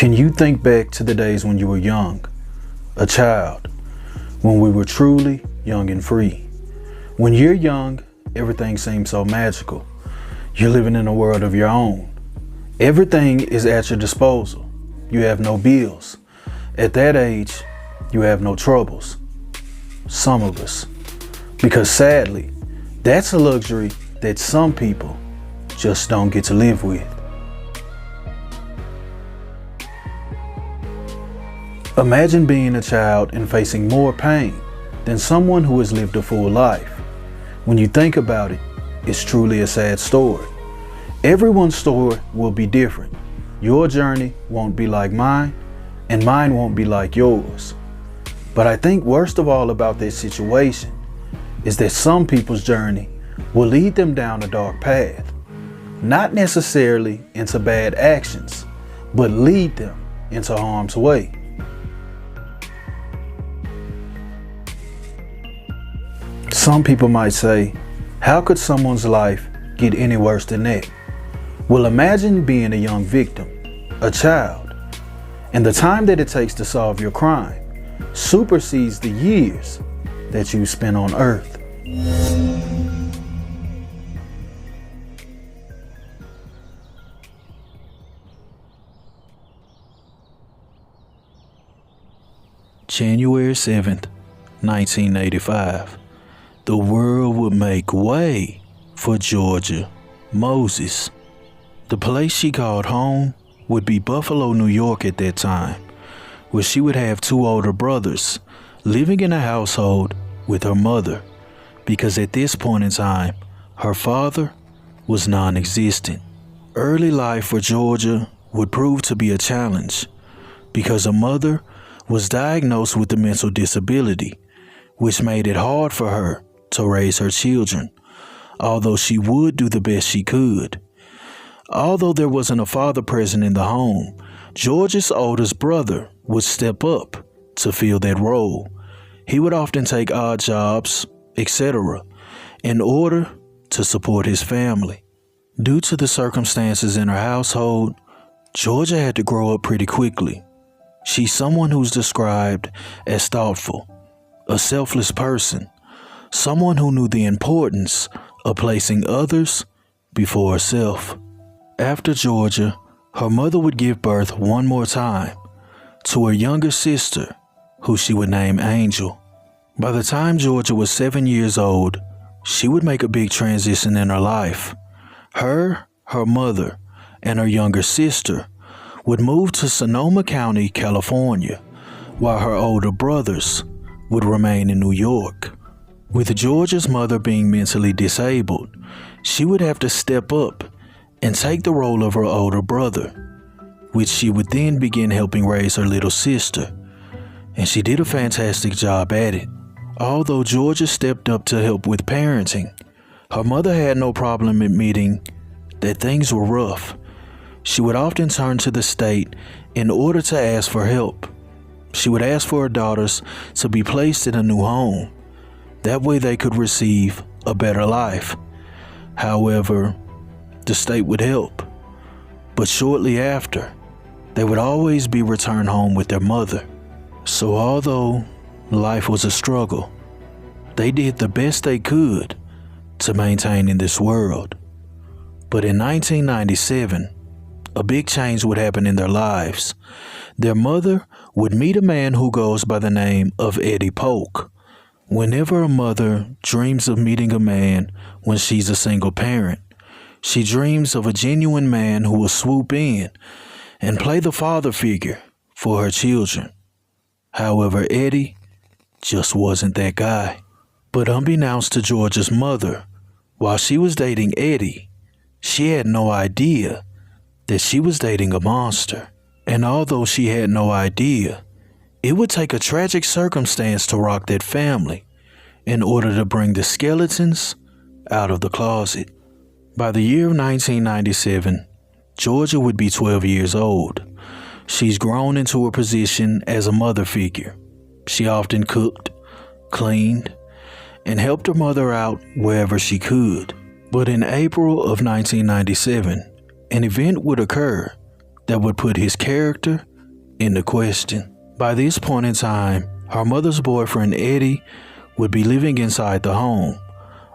Can you think back to the days when you were young, a child, when we were truly young and free? When you're young, everything seems so magical. You're living in a world of your own. Everything is at your disposal. You have no bills. At that age, you have no troubles. Some of us. Because sadly, that's a luxury that some people just don't get to live with. Imagine being a child and facing more pain than someone who has lived a full life. When you think about it, it's truly a sad story. Everyone's story will be different. Your journey won't be like mine, and mine won't be like yours. But I think worst of all about this situation is that some people's journey will lead them down a dark path. Not necessarily into bad actions, but lead them into harm's way. Some people might say, how could someone's life get any worse than that? Well, imagine being a young victim, a child, and the time that it takes to solve your crime supersedes the years that you spent on earth. January 7th, 1985. The world would make way for Georgia Moses. The place she called home would be Buffalo, New York at that time, where she would have two older brothers living in a household with her mother, because at this point in time, her father was non-existent. Early life for Georgia would prove to be a challenge because her mother was diagnosed with a mental disability, which made it hard for her to raise her children, although she would do the best she could. Although there wasn't a father present in the home, George's oldest brother would step up to fill that role. He would often take odd jobs, etc., in order to support his family. Due to the circumstances in her household, Georgia had to grow up pretty quickly. She's someone who's described as thoughtful, a selfless person, someone who knew the importance of placing others before herself. After Georgia, her mother would give birth one more time to her younger sister, who she would name Angel. By the time Georgia was 7 years old, she would make a big transition in her life. Her mother, and her younger sister would move to Sonoma County, California, while her older brothers would remain in New York. With Georgia's mother being mentally disabled, she would have to step up and take the role of her older brother, which she would then begin helping raise her little sister, and she did a fantastic job at it. Although Georgia stepped up to help with parenting, her mother had no problem admitting that things were rough. She would often turn to the state in order to ask for help. She would ask for her daughters to be placed in a new home. That way they could receive a better life. However, the state would help. But shortly after, they would always be returned home with their mother. So although life was a struggle, they did the best they could to maintain in this world. But in 1997, a big change would happen in their lives. Their mother would meet a man who goes by the name of Eddie Polk. Whenever a mother dreams of meeting a man when she's a single parent, she dreams of a genuine man who will swoop in and play the father figure for her children. However, Eddie just wasn't that guy. But unbeknownst to Georgia's mother, while she was dating Eddie, she had no idea that she was dating a monster. And although she had no idea, it would take a tragic circumstance to rock that family in order to bring the skeletons out of the closet. By the year of 1997, Georgia would be 12 years old. She's grown into her position as a mother figure. She often cooked, cleaned, and helped her mother out wherever she could. But in April of 1997, an event would occur that would put his character into question. By this point in time, her mother's boyfriend Eddie would be living inside the home,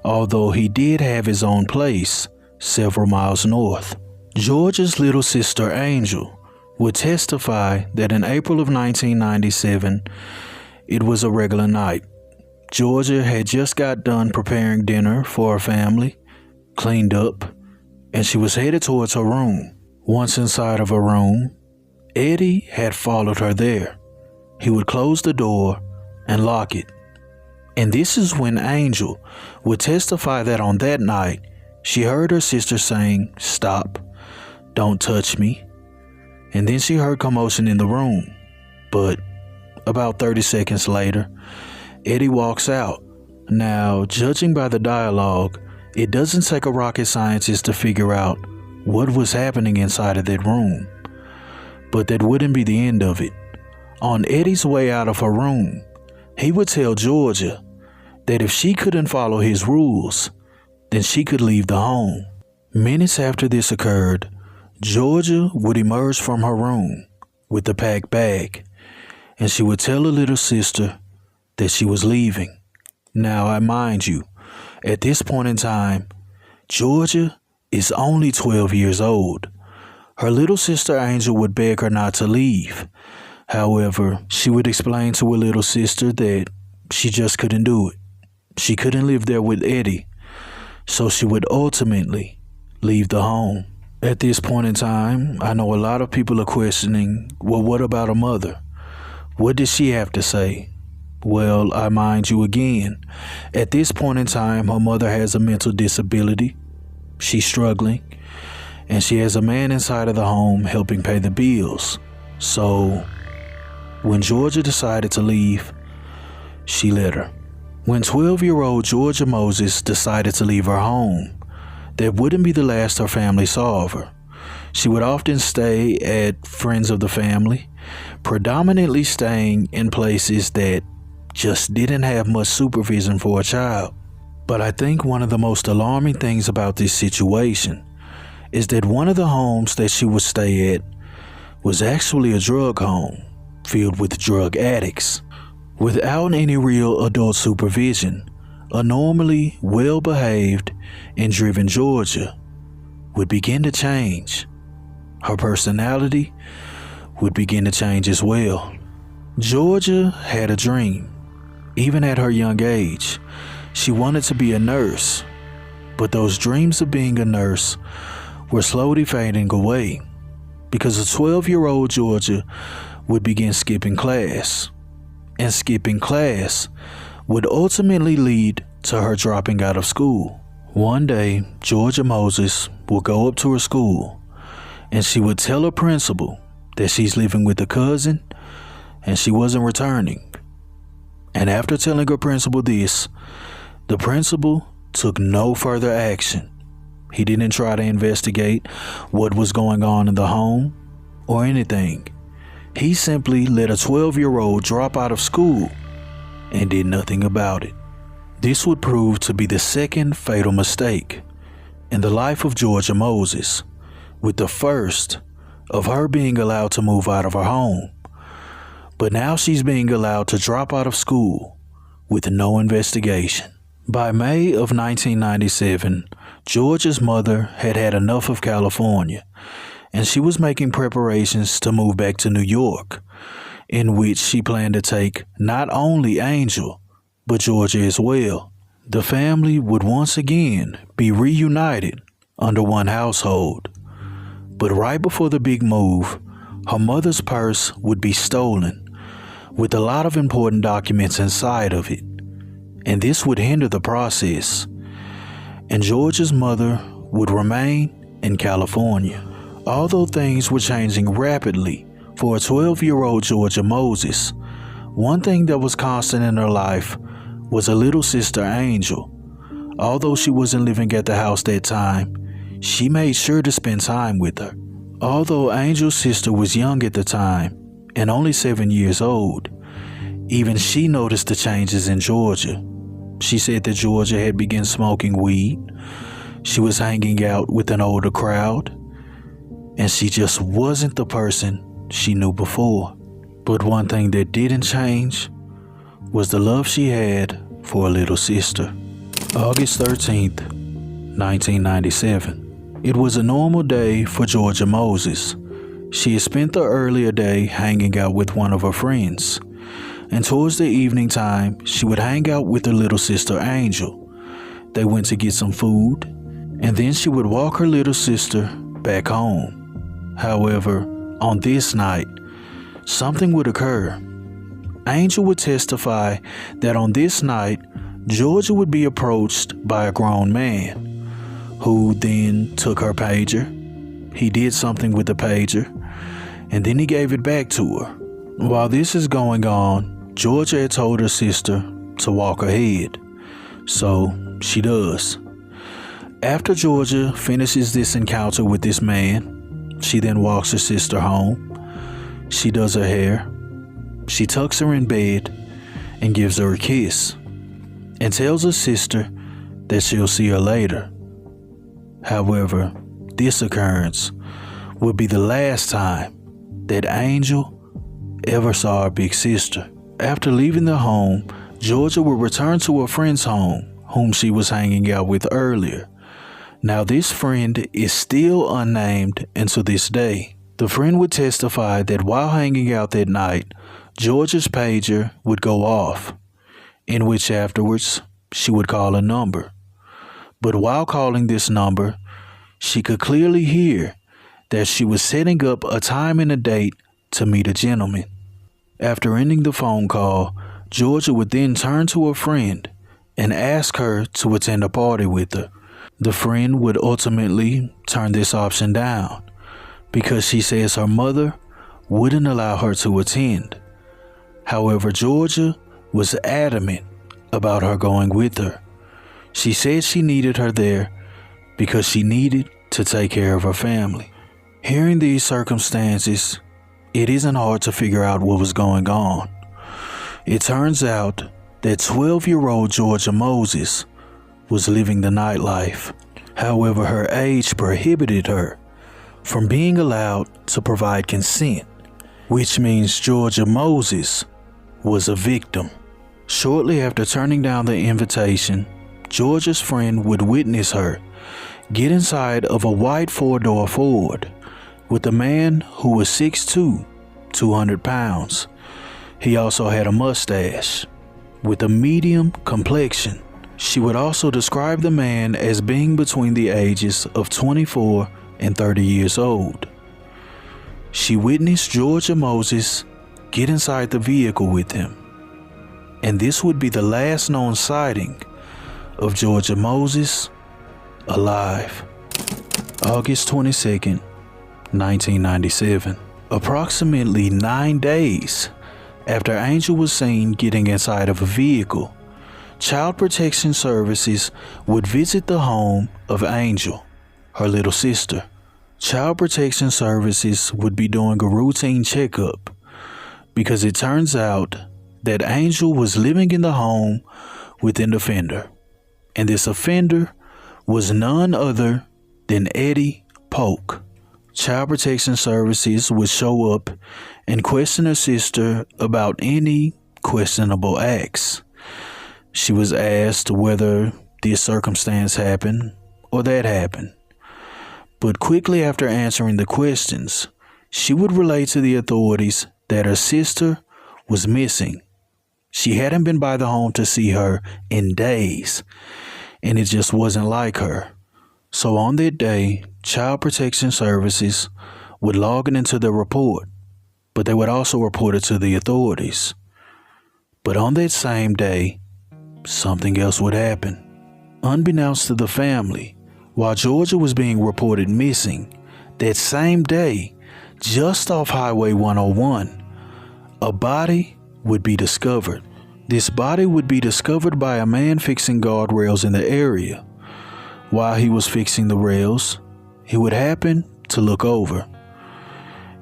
although he did have his own place several miles north. Georgia's little sister Angel would testify that in April of 1997, it was a regular night. Georgia had just got done preparing dinner for her family, cleaned up, and she was headed towards her room. Once inside of her room, Eddie had followed her there. He would close the door and lock it. And this is when Angel would testify that on that night, she heard her sister saying, "Stop, don't touch me." And then she heard commotion in the room. But about 30 seconds later, Eddie walks out. Now, judging by the dialogue, it doesn't take a rocket scientist to figure out what was happening inside of that room. But that wouldn't be the end of it. On Eddie's way out of her room, he would tell Georgia that if she couldn't follow his rules, then she could leave the home. Minutes after this occurred, Georgia would emerge from her room with a packed bag, and she would tell her little sister that she was leaving. Now, I mind you, at this point in time, Georgia is only 12 years old. Her little sister Angel would beg her not to leave. However, she would explain to her little sister that she just couldn't do it. She couldn't live there with Eddie, so she would ultimately leave the home. At this point in time, I know a lot of people are questioning, well, what about her mother? What did she have to say? Well, I mind you again, at this point in time, her mother has a mental disability. She's struggling, and she has a man inside of the home helping pay the bills. So, when Georgia decided to leave, she let her. When 12-year-old Georgia Moses decided to leave her home, that wouldn't be the last her family saw of her. She would often stay at friends of the family, predominantly staying in places that just didn't have much supervision for a child. But I think one of the most alarming things about this situation is that one of the homes that she would stay at was actually a drug home filled with drug addicts. Without any real adult supervision, a normally well-behaved and driven Georgia would begin to change. Her personality would begin to change as well. Georgia had a dream. Even at her young age, she wanted to be a nurse, but those dreams of being a nurse were slowly fading away because a 12-year-old Georgia would begin skipping class, and skipping class would ultimately lead to her dropping out of school. One day, Georgia Moses would go up to her school, and she would tell her principal that she's living with a cousin and she wasn't returning. And after telling her principal this, the principal took no further action. He didn't try to investigate what was going on in the home or anything. He simply let a 12-year-old drop out of school and did nothing about it. This would prove to be the second fatal mistake in the life of Georgia Moses, with the first of her being allowed to move out of her home. But now she's being allowed to drop out of school with no investigation. By May of 1997, Georgia's mother had had enough of California, and she was making preparations to move back to New York, in which she planned to take not only Angel, but Georgia as well. The family would once again be reunited under one household. But right before the big move, her mother's purse would be stolen, with a lot of important documents inside of it, and this would hinder the process, and Georgia's mother would remain in California. Although things were changing rapidly for a 12-year-old Georgia Moses, one thing that was constant in her life was a little sister Angel. Although she wasn't living at the house that time, she made sure to spend time with her. Although Angel's sister was young at the time, and only 7 years old, even she noticed the changes in Georgia. She said that Georgia had begun smoking weed, she was hanging out with an older crowd, and she just wasn't the person she knew before. But one thing that didn't change was the love she had for a little sister. August 13th, 1997. It was a normal day for Georgia Moses. She had spent the earlier day hanging out with one of her friends, and towards the evening time, she would hang out with her little sister Angel. They went to get some food, and then she would walk her little sister back home. However, on this night, something would occur. Angel would testify that on this night, Georgia would be approached by a grown man, who then took her pager. He did something with the pager, and then he gave it back to her. While this is going on, Georgia had told her sister to walk ahead, so she does. After Georgia finishes this encounter with this man, she then walks her sister home. She does her hair, she tucks her in bed and gives her a kiss, and tells her sister that she'll see her later. However, this occurrence would be the last time that Angel ever saw her big sister. After leaving the home, Georgia would return to her friend's home, whom she was hanging out with earlier. Now this friend is still unnamed until this day. The friend would testify that while hanging out that night, Georgia's pager would go off, in which afterwards she would call a number. But while calling this number, she could clearly hear that she was setting up a time and a date to meet a gentleman. After ending the phone call, Georgia would then turn to her friend and ask her to attend a party with her. The friend would ultimately turn this option down because she says her mother wouldn't allow her to attend. However, Georgia was adamant about her going with her. She said she needed her there because she needed to take care of her family. Hearing these circumstances, it isn't hard to figure out what was going on. It turns out that 12-year-old Georgia Moses was living the nightlife. However, her age prohibited her from being allowed to provide consent, which means Georgia Moses was a victim. Shortly after turning down the invitation, Georgia's friend would witness her get inside of a white 4-door Ford with a man who was 6'2", 200 pounds. He also had a mustache with a medium complexion. She would also describe the man as being between the ages of 24 and 30 years old. She witnessed Georgia Moses get inside the vehicle with him, and this would be the last known sighting of Georgia Moses alive. August 22nd, 1997. Approximately 9 days after Angel was seen getting inside of a vehicle, Child Protection Services would visit the home of Angel, her little sister. Child Protection Services would be doing a routine checkup because it turns out that Angel was living in the home with an offender, and this offender was none other than Eddie Polk. Child Protection Services would show up and question her sister about any questionable acts. She was asked whether this circumstance happened or that happened. But quickly after answering the questions, she would relate to the authorities that her sister was missing. She hadn't been by the home to see her in days, and it just wasn't like her. So on that day, Child Protection Services would log it into the report, but they would also report it to the authorities. But on that same day, something else would happen. Unbeknownst to the family, while Georgia was being reported missing, that same day, just off Highway 101, a body would be discovered. This body would be discovered by a man fixing guardrails in the area. While he was fixing the rails, he would happen to look over,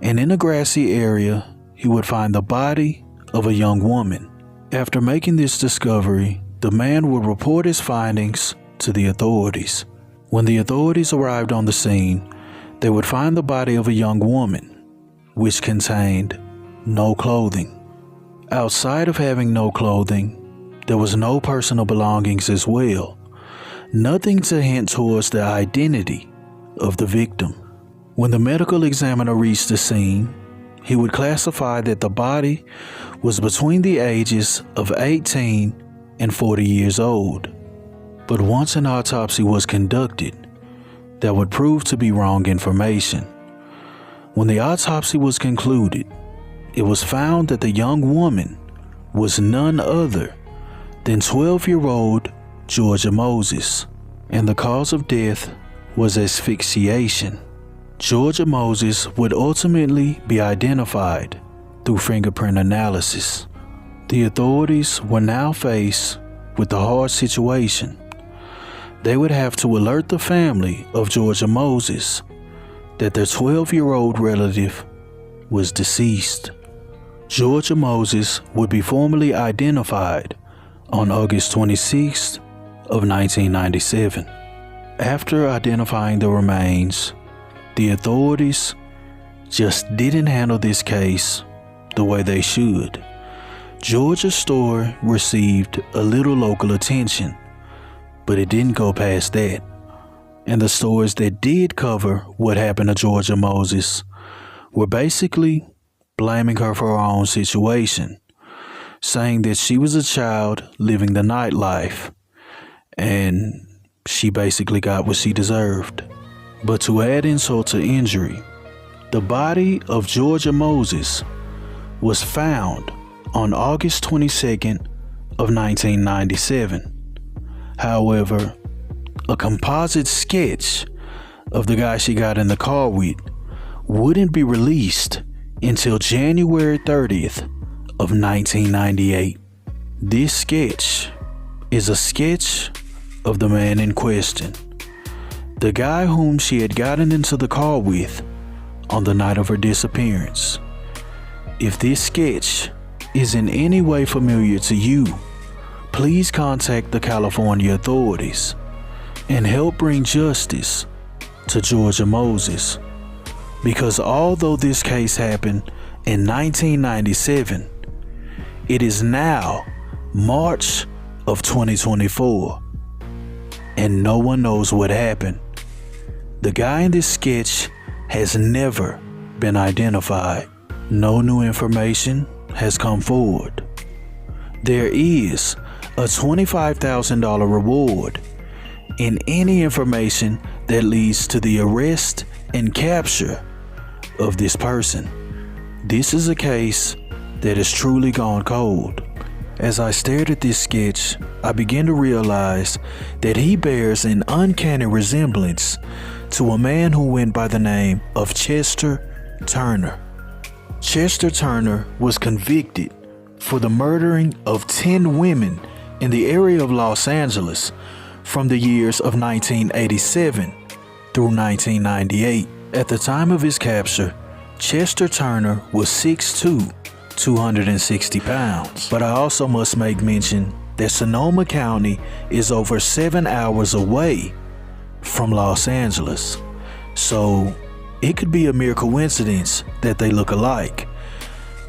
and in a grassy area, he would find the body of a young woman. After making this discovery, the man would report his findings to the authorities. When the authorities arrived on the scene, they would find the body of a young woman. which contained no clothing. Outside of having no clothing, there was no personal belongings as well. Nothing to hint towards the identity of the victim. When the medical examiner reached the scene, he would classify that the body was between the ages of 18 and 40 years old. But once an autopsy was conducted, that would prove to be wrong information. When the autopsy was concluded, it was found that the young woman was none other than 12-year-old Georgia Moses, and the cause of death was asphyxiation. Georgia Moses would ultimately be identified through fingerprint analysis. The authorities were now faced with the hard situation. They would have to alert the family of Georgia Moses that their 12-year-old relative was deceased. Georgia Moses would be formally identified on August 26th of 1997. After identifying the remains, the authorities just didn't handle this case the way they should. Georgia's story received a little local attention, but it didn't go past that. And the stories that did cover what happened to Georgia Moses were basically blaming her for her own situation, saying that she was a child living the nightlife, and she basically got what she deserved. But to add insult to injury, the body of Georgia Moses was found on August 22nd of 1997. However, a composite sketch of the guy she got in the car with wouldn't be released until January 30th of 1998. This sketch is a sketch of the man in question, the guy whom she had gotten into the car with on the night of her disappearance. If this sketch is in any way familiar to you, please contact the California authorities and help bring justice to Georgia Moses. Because although this case happened in 1997, it is now March of 2024, and no one knows what happened. The guy in this sketch has never been identified. No new information has come forward. There is a $25,000 reward in any information that leads to the arrest and capture of this person. This is a case that has truly gone cold. As I stared at this sketch, I began to realize that he bears an uncanny resemblance to a man who went by the name of Chester Turner. Chester Turner was convicted for the murdering of 10 women in the area of Los Angeles from the years of 1987 through 1998. At the time of his capture, Chester Turner was 6'2", 260 pounds. But I also must make mention that Sonoma County is over 7 hours away from Los Angeles, so it could be a mere coincidence that they look alike.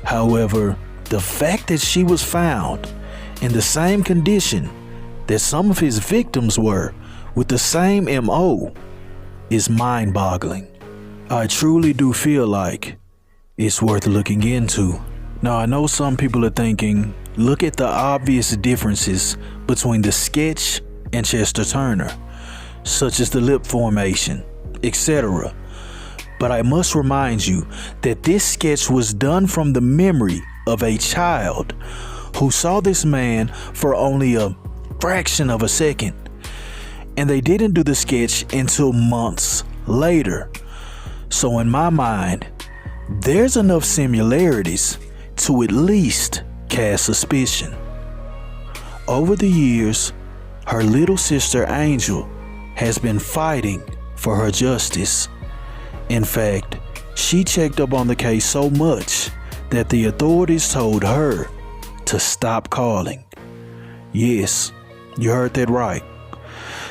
However, the fact that she was found in the same condition that some of his victims were, with the same MO, is mind-boggling. I truly do feel like it's worth looking into. Now, I know some people are thinking, look at the obvious differences between the sketch and Chester Turner, such as the lip formation, etc. But I must remind you that this sketch was done from the memory of a child who saw this man for only a fraction of a second, and they didn't do the sketch until months later. So in my mind, there's enough similarities to at least cast suspicion. Over the years, her little sister Angel has been fighting for her justice. In fact, she checked up on the case so much that the authorities told her to stop calling. Yes, you heard that right.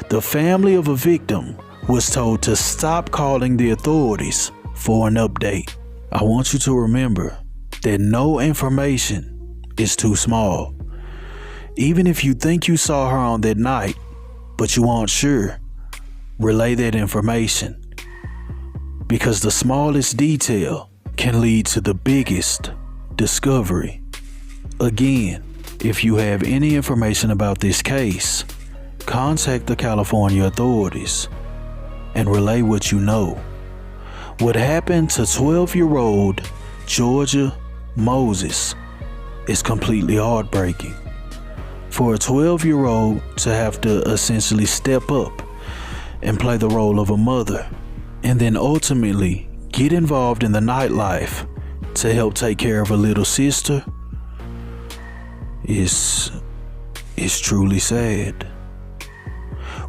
The family of a victim was told to stop calling the authorities for an update. I want you to remember that no information is too small. Even if you think you saw her on that night, but you aren't sure, relay that information. Because the smallest detail can lead to the biggest discovery. Again, if you have any information about this case, contact the California authorities and relay what you know. What happened to 12-year-old Georgia Moses is completely heartbreaking. For a 12-year-old to have to essentially step up and play the role of a mother, and then ultimately get involved in the nightlife to help take care of a little sister is truly sad.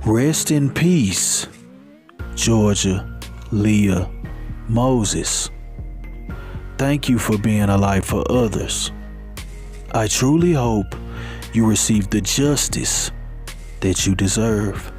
Rest in peace, Georgia Leah Moses. Thank you for being a light for others. I truly hope you receive the justice that you deserve.